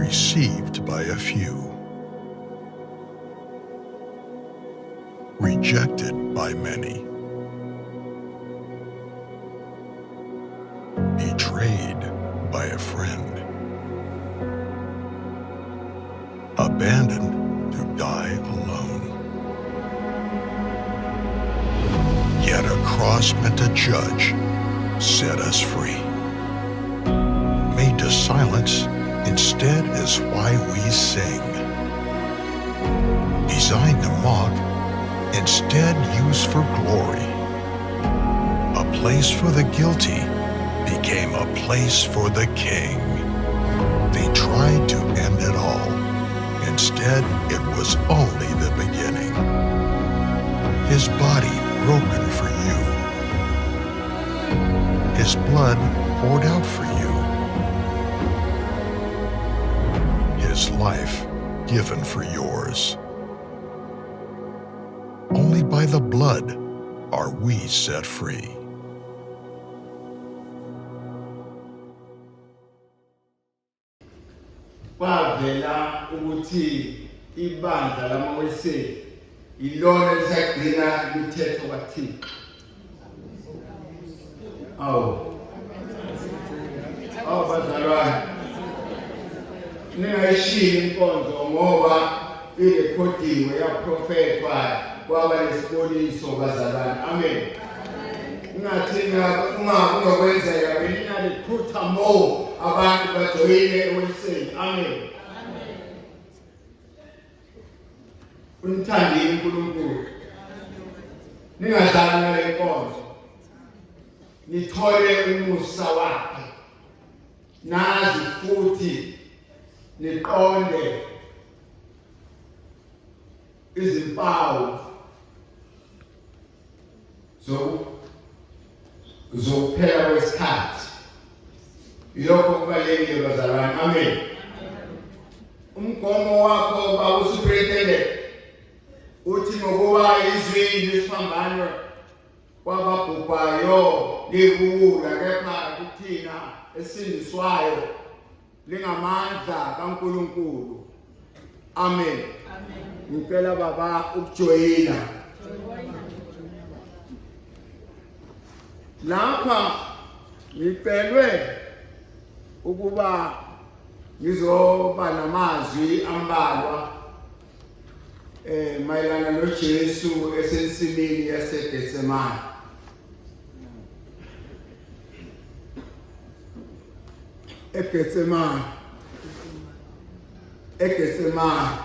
received by a few, rejected by many, betrayed by a friend, abandoned to die alone. Yet a cross meant to judge set us free. Made to silence instead is why we sing. Designed to mock, instead used for glory. A place for the guilty became a place for the king. They tried to end it all. Instead, it was only the beginning. His body broken for you. His blood poured out for you. His life given for yours. Only by the blood are we set free. Kwavela ukuthi ibandla lamaWeseli ilona lisagcina imithetho kaThixo. Bazalwane, ningayishiyi inkonzo ngoba irekhodiwe yaprofethwa kwaba nesiboniso bazalwane. Amen. Ngathi ungakwenzeka belinalikhutha mo abantu bajoyine eWeseli. Amen. Unithandile uNkulunkulu. Ningadlali ngale nkonzo. Nithole umusa wakhe. Nazi futhi niqonde izimpawu zokuphela kwesikhathi. Lokho kubalulekile bazalwane. Amen. Umgomo wakho bawusuperintendent uthi ngokuba izwi lesiphambano kwababhubhayo libula, kepha kuthina esindiswayo lingamandla kaNkulunkulu. Amen. Ngicela baba ukujoyina lapha. Ngicelwe ukuba ngizoba namazwi ambalwa mayelana noJesu esensimini yaseGetsemane. eGetsemane.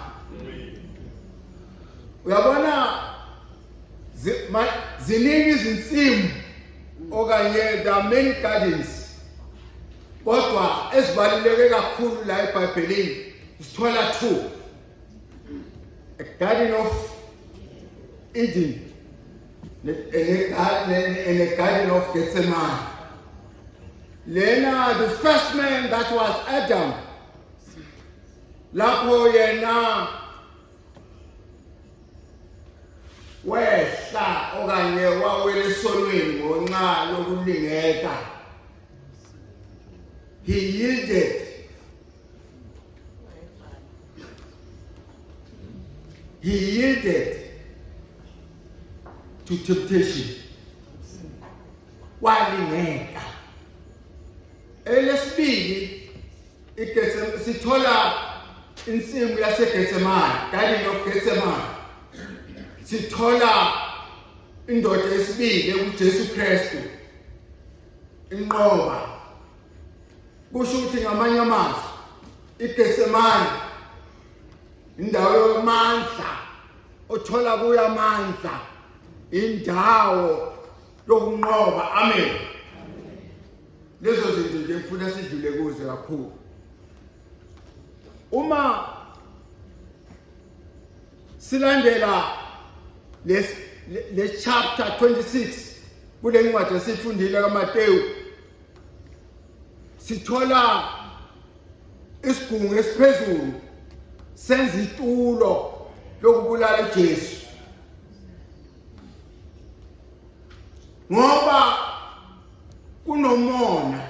Uyabona ziningi izinsimu okanye there are many gardens, kodwa esibaluleke kakhulu la eBhayibhelini sithola two: a garden of Eden and a garden of Gethsemane. Lena, the first man, that was Adam. Lapho yena wehla okanye wawela esonweni ngonxa lokulingeka. He yielded. He yielded to temptation. Walingeka. Elesibili sithola insimu yaseGetsemane, Garden of Gethsemane. Sithola indoda yesibili uJesu Kristu inqoba. Kusho ukuthi ngamanye amazwi iGetsemane indawo yomandla, othola kuyo amandla, indawo yokunqoba. Amen. Lezo zinto nje ngifuna sidlule kuze kakhulu. Uma silandela le chapter 26 kule ncwadi esifundile kaMateyu, sithola isigungu esiphezulu senza itulo lokubulala uJesu. Ngoba kunomona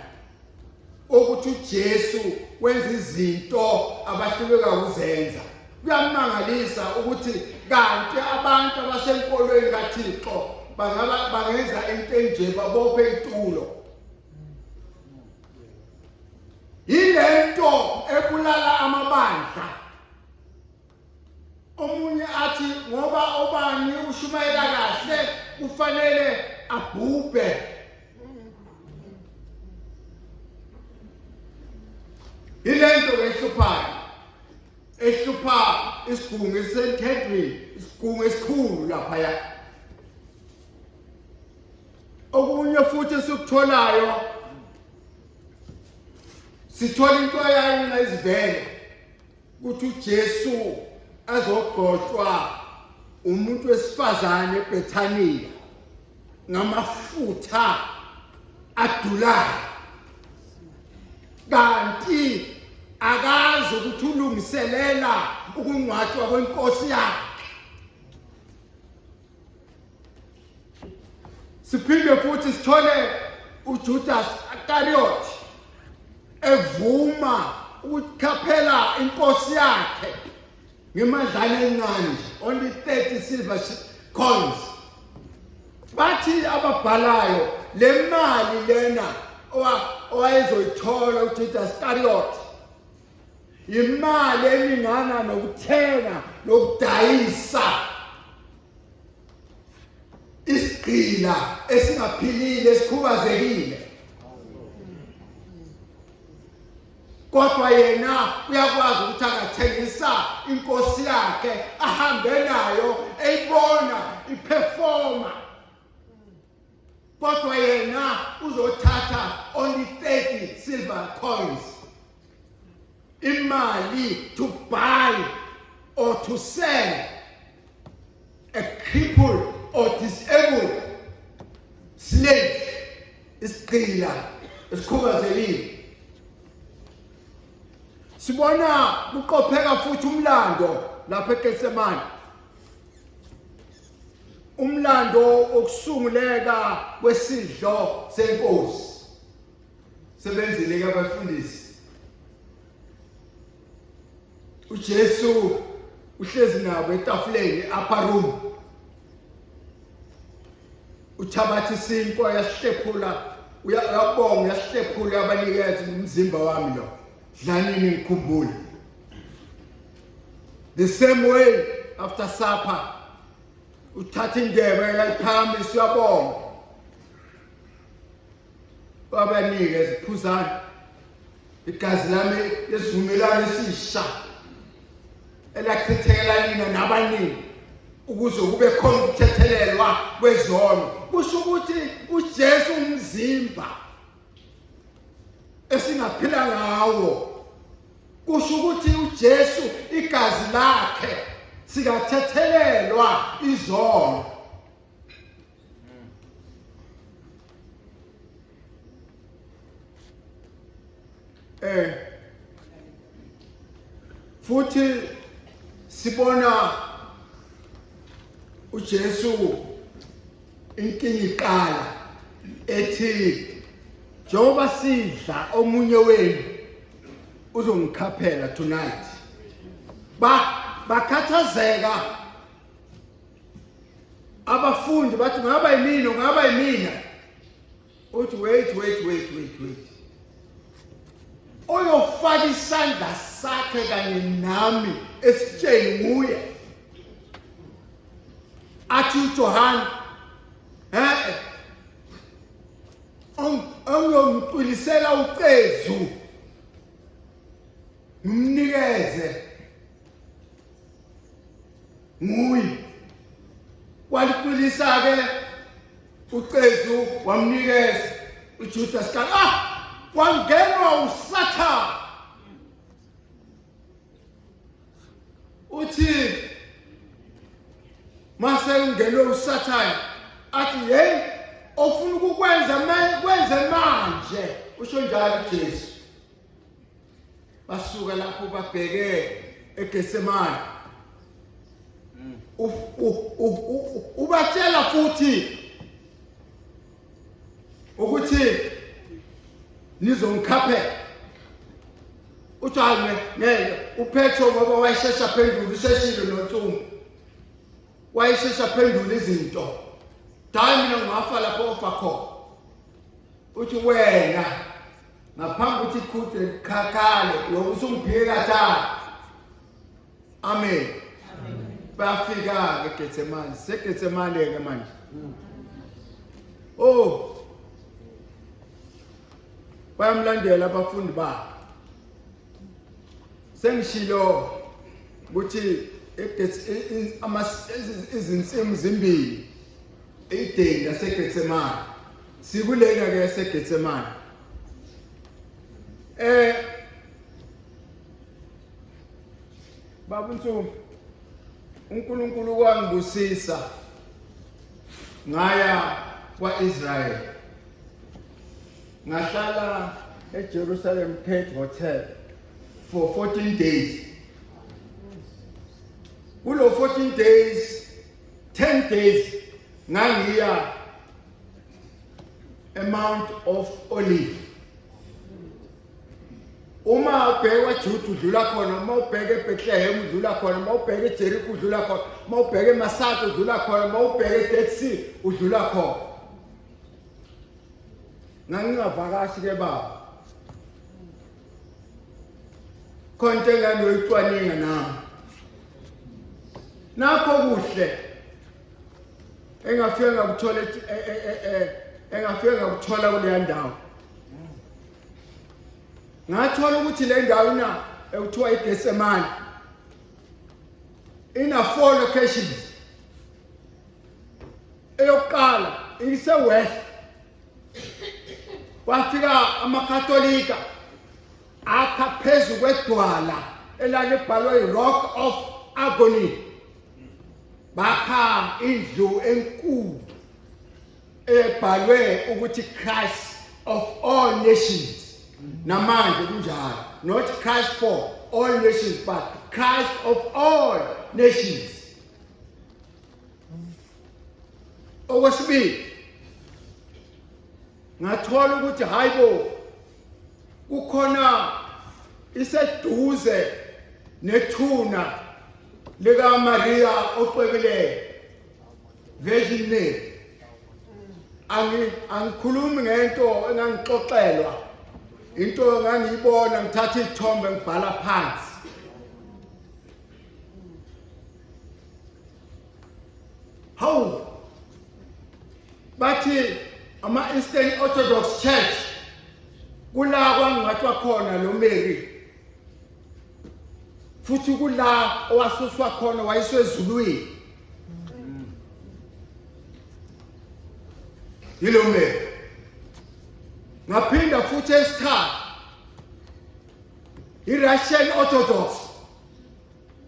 ukuthi uJesu wenza izinto abahluleka ukuzenza. Kuyamangalisa ukuthi kanti abantu abasenkolweni kaThixo bangenza into enje babophe itulo. Yilento ebulala amabandla. Omunye athi ngoba obani ushumayela kahle kufanele abhubhe. Yilento ehlupha isigungu esenkedrini, isigungu esikhulu laphaya. Okunye futhi esikutholayo sithola into yayina izivele ukuthi uJesu azogqotshwa umuntu wesifazane eBethaniya ngamafutha adulayo. Kanti akazi ukuthi ulungiselela ukungcwatshwa kwenkosi yakhe. Siphinde futhi sithole uJudas Iscariot evuma ukukhaphela inkosi yakhe ngemadlana encane, only 30 silver coins. Bathi ababhalayo le mali lena owayezoyithola uJudas Iscariot imali eningana nokuthenga nokudayisa isigqila esingaphilile esikhubazekile. Kodwa yena uyakwazi ukuthi angathengisa inkosi yakhe ahambe nayo eyibona iperforma. Kodwa yena uzothatha only 30 silver coins. Imali to buy or to sell a crippled or disabled slave isigqila esikhubazekile. Sibona kuqopheka futhi umlando lapha eGetsemane. Umlando okusunguleka kwesidlo senkosi. Sebenzile ke abafundisi. uJesu uhlezi nabo etafuleni upper room. Uthabatha isinkwa yasihlephula, uyabonga yasihlephula yabanikeza umzimba wami lo. Dlanini ngikhumbule. The same way after supper uthatha indebe yayiphambili uyabonga. Wabanikeza iphuzana igazi lami lesivumelwano esisha elachithekela nina nabanini ukuze kube khona ukuthethelelwa kwezono. Kusho ukuthi uJesu umzimba esingaphila ngawo. Kusho ukuthi uJesu igazi lakhe sikathethelelwa izono. Futhi sibona uJesu inkinga iqala ethi njengoba sidla omunye wenu uzongikhaphela tonight. Bakhathazeka abafundi bathi ngaba yimina. Uthi wait. Oyofaka isandla sakhe kanye nami esitsheni nguye. Athi uJohane ongomqilisela ucezu ngimnikeze nguye. Waliqilisa ke ucezu wamnikeza uJudas Iscariot. Wangenwa uSathane. Uthi mase ungenwe uSathane athi hey ofuna ukukwenza kwenze manje. Usho njalo uJesu. Basuka lapho babheke eGetsemane. Ubatshela futhi ukuthi nizongikhaphela. uthi hayi ngeke uPetro ngoba wayeshesha phendula useshilo noNtsumbu wayeshesha phendula izinto hayi mina ngafa lapho ofakho uthi wena ngaphambi ukuthi ikhuthe likhakhale yokusungibheka kathathu amen bafika eGetsemane seGetsemane ke manje oh bayamlandela abafundi bakhe sengishilo ukuthi izinsimu zimbili ideni laseGetsemane sikulena ke eseGetsemane baba Ntsumbu uNkulunkulu wangibusisa ngaya kwaIsrael ngahlala eJerusalem Tate Hotel for 14 days kulo 14 days 10 days ngangiya Mount of Olive uma ubheka eJuda udlula khona uma ubheka eBethlehem udlula khona uma ubheka eJericho udlula khona uma ubheka eMasada udlula khona uma ubheka eDead Sea udlula khona ngingavakashi ke baba konke ngani uyicwaninga nami nakho kuhle engafika ngakuthola kule ndawo ngathola ukuthi le ndawo ina ekuthiwa iGetsemane ina 4 locations eyokuqala ise-west wafika amakatolika akha phezu kwedwala elalibhalwe i-Rock of Agony bakha indlu enkulu ebhalwe ukuthi Christ of all nations namanje kunjalo not Christ for all nations but Christ of all nations okwesibili ngathola ukuthi hayibo kukhona iseduze nethuna lika Maria oqwebileyo Virgin Mary angikhulumi ngento engangixoxelwa into engangiyibona ngithatha izithombe ngibhala phansi how bathi ama Eastern Orthodox Church kula kwangathwa khona lo Mary futhi kula owasuswa khona wayiswe ezulwini yilo Mary ngaphinda futhi esithathu iRussian Orthodox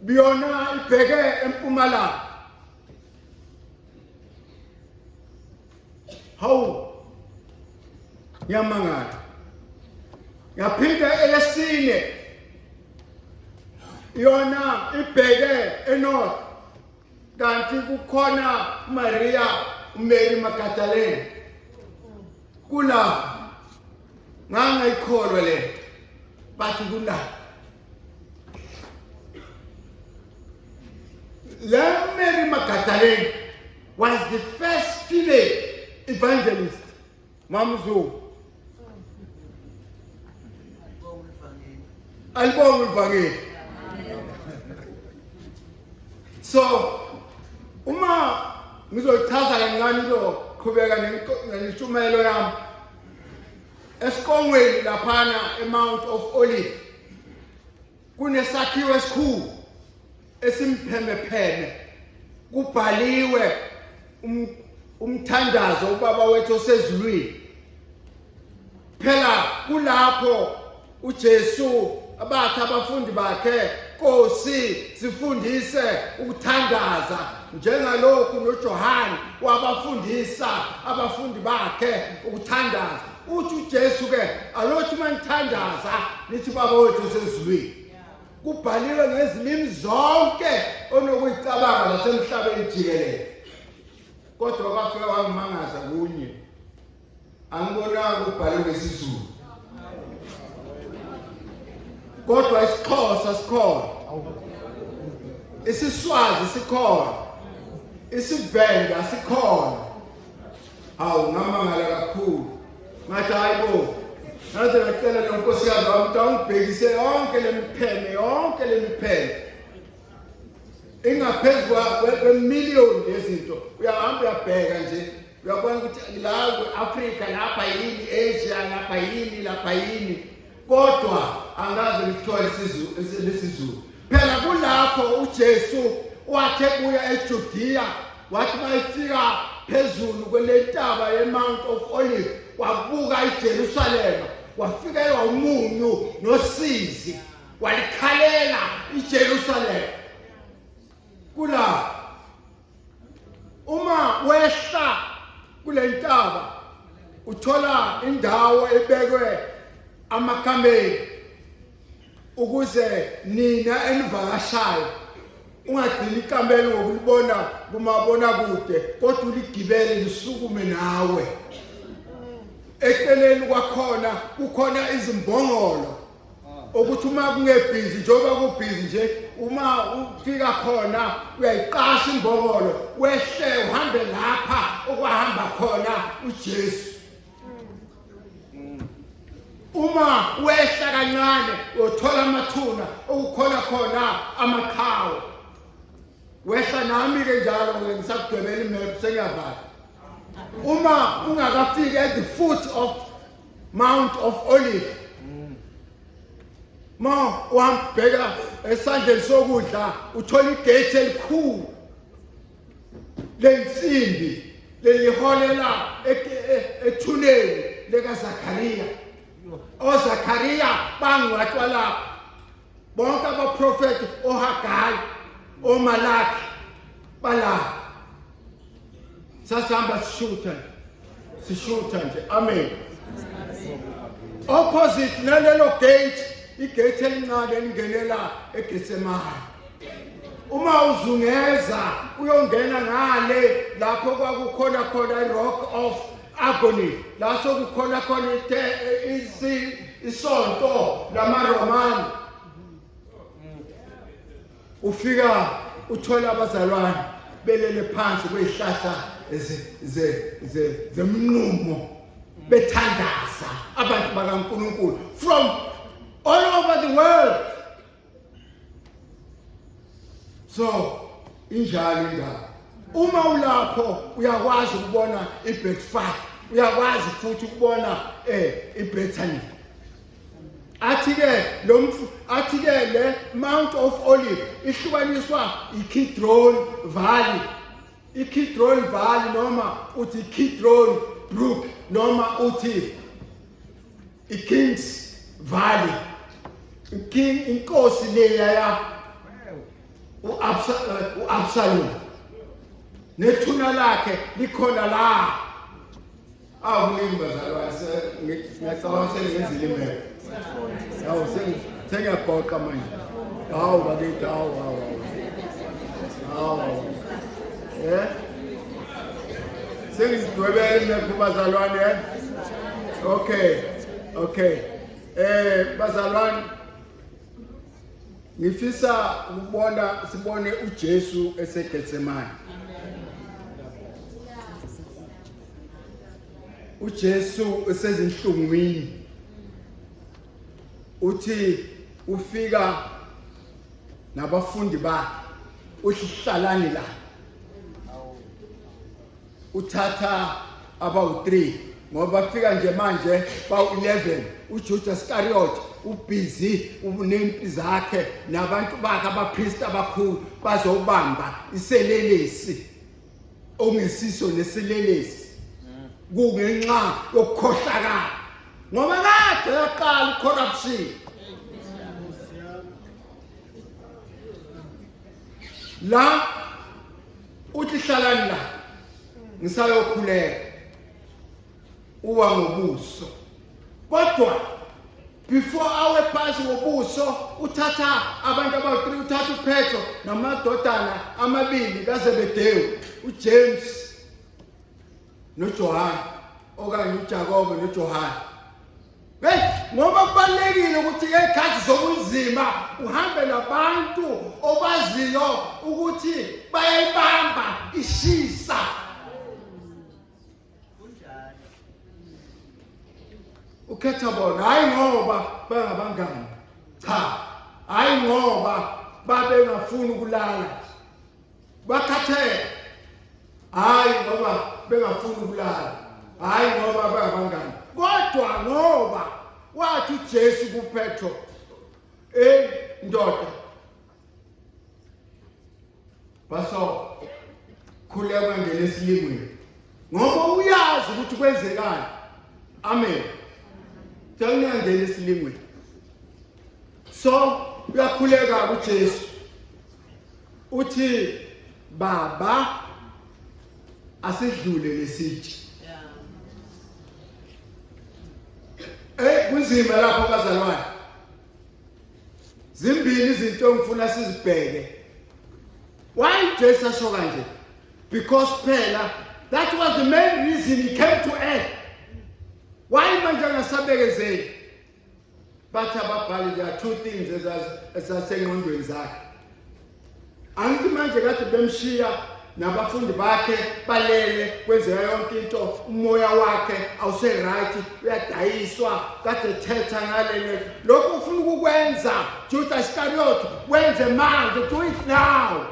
biyona ibheke empumalanga how yamangala yaphinda elesine yona ibheke enorth kanti kukhona Maria Mary Magdalene kula ngangayikholwa le bathi kula la Mary Magdalene was the first female evangelist mamzu albonga ivangeli so uma ngizochaza kancane ngizoqhubeka nentshumayelo yami esiqongweni laphana eMount of Olive kunesakhiwo esikhulu esimphembepheme kubhaliwe umthandazo ubaba wethu osezulwini phela kulapho uJesu abathi abafundi bakhe Nkosi sifundise ukuthandaza njengalokhu noJohane wabafundisa abafundi bakhe ukuthandaza uthi uJesu ke alothi manithandaza nithi baba wethu osezulwini kubhaliwe ngezilimi zonke onokuyicabanga nasemhlabeni jikelele kodwa kwafika wangimangaza kunye angibonanga kubhaliwe ngesizulu kodwa isiXhosa sikhona, isiSwazi sikhona, isiVenda sikhona. Hawu ngamangala kakhulu. Ngathi hayibo, ngaze ngacela nonkosikazi wami ukuthi angibhekise yonke le mipheme. Ingaphezu kwemiliyoni yezinto. Uyahamba uyabheka nje, uyabona ukuthi la kwe-Afrika lapha yini, Asia lapha yini. Kodwa angaze ngithole isizulu. Phela kulapho uJesu wathe kuya eJudiya, wathi mayefika phezulu kwelentaba ye-Mount of Olives, wabuka iJerusalema, wafikelwa umunyu nosizi, walikhalela iJerusalema. Kula uma wehla kulentaba uthola indawo ebekwe amakameli ukuze nina enivakashayo ungagcini ikameli ngokulibona kumabona kude, kodwa uligibele lisukume nawe. Eceleni kwakhona kukhona izimbongolo ukuthi uma kungebhizi, njengoba kubhizi nje, uma ufika khona uyayiqasha imbongolo, wehle uhambe lapha okwahamba khona uJesu. Uma wehla kancane uthola amathuna okukhona khona amakhawu. Wehla nami ke njalo ngisakugwebela imephu sengiyavala. Uma ungakafiki at the foot of Mount of Olives, ma uhambeka esandleni sokudla uthola igate elikhulu lensimbi leliholela ethuneni lekaZakhariya. OZakhariya bangcwatshwa lapha, bonke abaprofeti, oHagayi, oMalaki balapha. Sasihamba sishutha nje. Amen. Opposite nalelo gate, igate elincane elingenela eGetsemane. Uma uzungeza uyongena ngale lapho kwakukhona i-Rock of Agony, la sokukhona khona isonto lamaRomani. Ufika uthola abazalwane belele phansi kwezihlahla zemnqumo bethandaza abantu bakaNkulunkulu from all over the world. So injalo indaba. Uma ulapho uyakwazi ukubona iBethfage, uyakwazi futhi ukubona iBethany. Athi ke le Mount of Olives ihlukaniswa iKidron Valley. iKidron Valley noma uthi iKidron Brook noma uthi iKings Valley. Inkosi leya uAbsalom nethuna lakhe likhona la. Awuningi bazalwane, ngiyacabanga sengenzile imele. Hawu sengiyabhoqa manje. Hawu bakithi, hawu. Sengidwebele imele bazalwane. Okay. Bazalwane, ngifisa sibone uJesu eseGetsemane. uJesu esezinhlungwini, uthi ufika nabafundi bakhe, uthi hlalani la. Uthatha abawu-3 ngoba bafika nje manje bawu-11. uJudas Iscariot ubhizi unempi zakhe nabantu bakhe abapristi abakhulu bazobamba iselelesi ongesiso neselelesi kungenxa yokukhohlakala ngoba kade yaqala corruption. La uthi hlalani la ngisayokhuleka uwa ngobuso, kodwa before awe phasi ngobuso uthatha abantu abawu-3, uthatha uPetro namadodana amabili kaZebedewu, uJames noJohane okanye uJakobe noJohane. ngoba kubalekile ukuthi ngekhathi zobunzima uhambe nabantu obaziyo ukuthi bayayibamba ishisa. Ukhetha bona hayi ngoba bangabangani, cha, hayi ngoba babengafuni ukulala, bakhathele, hayi ngoba bengafuni ukulala, hayi ngoba bangabangani, kodwa ngoba wathi uJesu kuPetro, ndoda, baso khuleka ngene esilingweni ngoba uyazi ukuthi kwenzekani. Amen. Ngiyangena esilingweni. So uyakhuleka kuJesu. Uthi Baba asidlule lesitsha. Kunzima lapho bazalwane. Zimbili izinto engifuna sizibheke. Why Jesu asho kanje? Because phela that was the main reason he came to earth. Why manje angasabekezeli? Bathi ababhali there are two things ezasengqondweni zakhe. Angithi manje kade bemshiya nabafundi bakhe balele kwenzeka yonke into, umoya wakhe awuse right, uyadayiswa, kade ethetha ngalene. Lokho ufuna ukukwenza Judas Iscariot, wenze manje, do it now.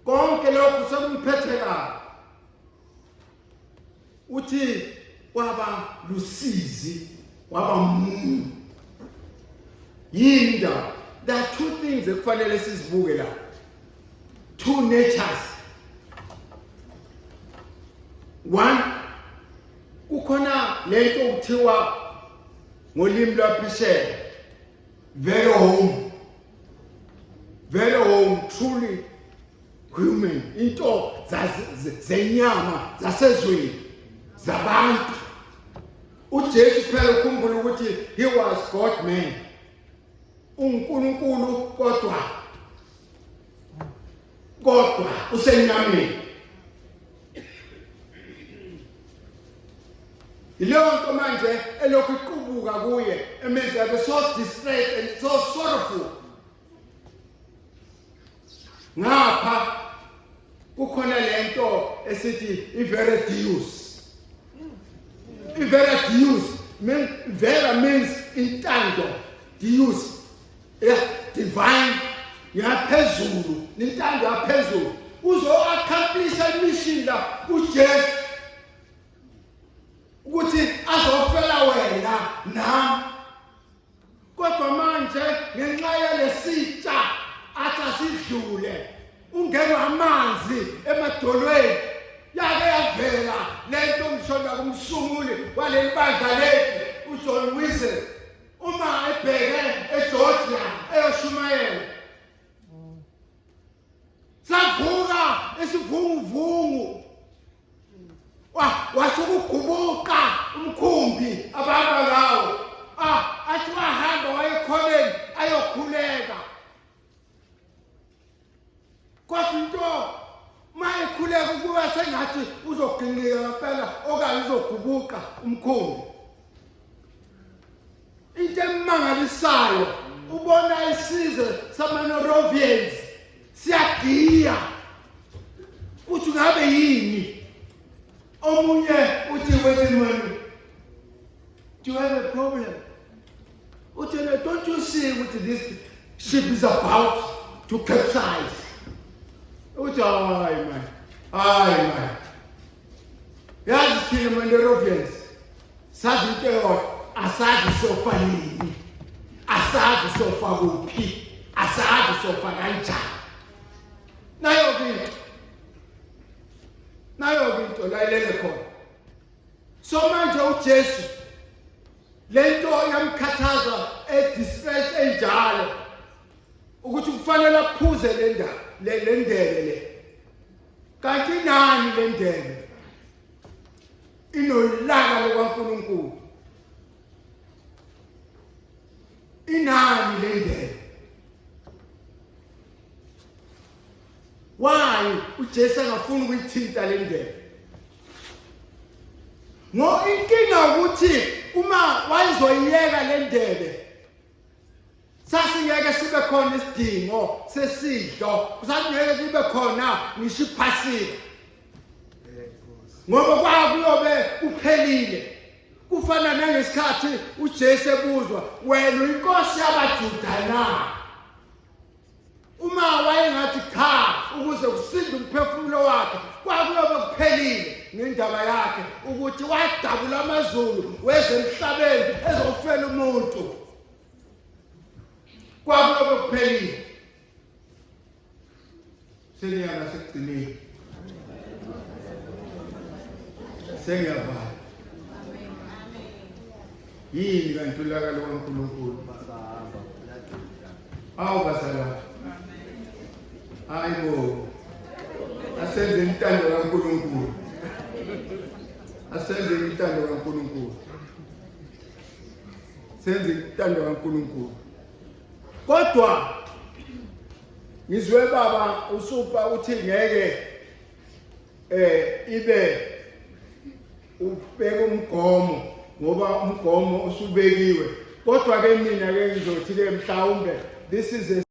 Konke lokho sekumphethe kabi. Uthi waba lusizi, waba mumu. Yini ndaba? There are two things ekufanele sizibuke la. Two natures. One, kukhona lento okuthiwa ngolimi lwaphesheya, very home, truly human, into zenyama zasezweni zabantu. uJesu phela ukhumbula ukuthi he was God man, uNkulunkulu kodwa usenyameni. Ilonto manje elokhu iqubuka kuye, emenza abe so distressed and so sorrowful. Ngapha kukhona lento esithi ivere Deus. Ivere Deus vera means intando, Deus, divine, yaphezulu, intando yaphezulu. Uzo accomplish mission la uJesu ukuthi azofela wena nami. Kodwa manje ngenxa yalesitsha athi asidlule, ungenwa amanzi emadolweni, yake yavela lento ngishona kumsunguli waleli bandla lethu uJohn Wesley, uma ebheke eGeorgia eyoshumayela. Savuka isivunguvungu, wasukugubuka umkhumbi abahamba ngawo, athi wahamba wayekhoneni ayokhuleka. Kodwa into mayikhuleka kuba sengathi uzoginqika ngempela okanye uzogubuka umkhumbi. Into emangalisayo, ubona isizwe samaNorovians siyagiya uthi ngabe yini. Omunye uthi wethu, do you have a problem? Uthi, don't you see what this ship is about to capsize? Uthi, hayi man. Yazi thina maNorovians sazi into eyodwa, asazi sofa nini, asazi sofa kuphi, asazi sofa kanjani. Nayo into la ilele khona. So manje uJesu lento yamkhathaza distress enjalo ukuthi kufanele aphuze le ndebe le. Kanti nani le ndebe? Inolaka lokaNkulunkulu. Inani le ndebe? Why uJesu angafuni ukuyithinta le ndebe? Inkinga ukuthi uma sazoyiyeka le ndebe sasingeke sibe khona isidingo sesidlo sasingeke sibe khona ngisho iphasika ngoba kwakuyobe kuphelile kufana nangesikhathi uJesu ebuzwa wena uyinkosi yabaJuda na uma wayengathi cha ukuze kusinde umphefumulo wakhe kwakuyobe kuphelile ngendaba yakhe ukuthi wadabula amazulu wezemhlabeni ezofela umuntu kwakuyobe kuphelile seniyana sekugcinile sengiyavala yini kanti ulakalo kaNkulunkulu awu basala hayibo asenze intando kaNkulunkulu asenze intando kaNkulunkulu senze intando kaNkulunkulu kodwa ngizwe baba usupa uthi ngeke ibe ubeka umgomo ngoba umgomo usubekiwe kodwa ke mina ke ngizothi ke mhlawumbe this is a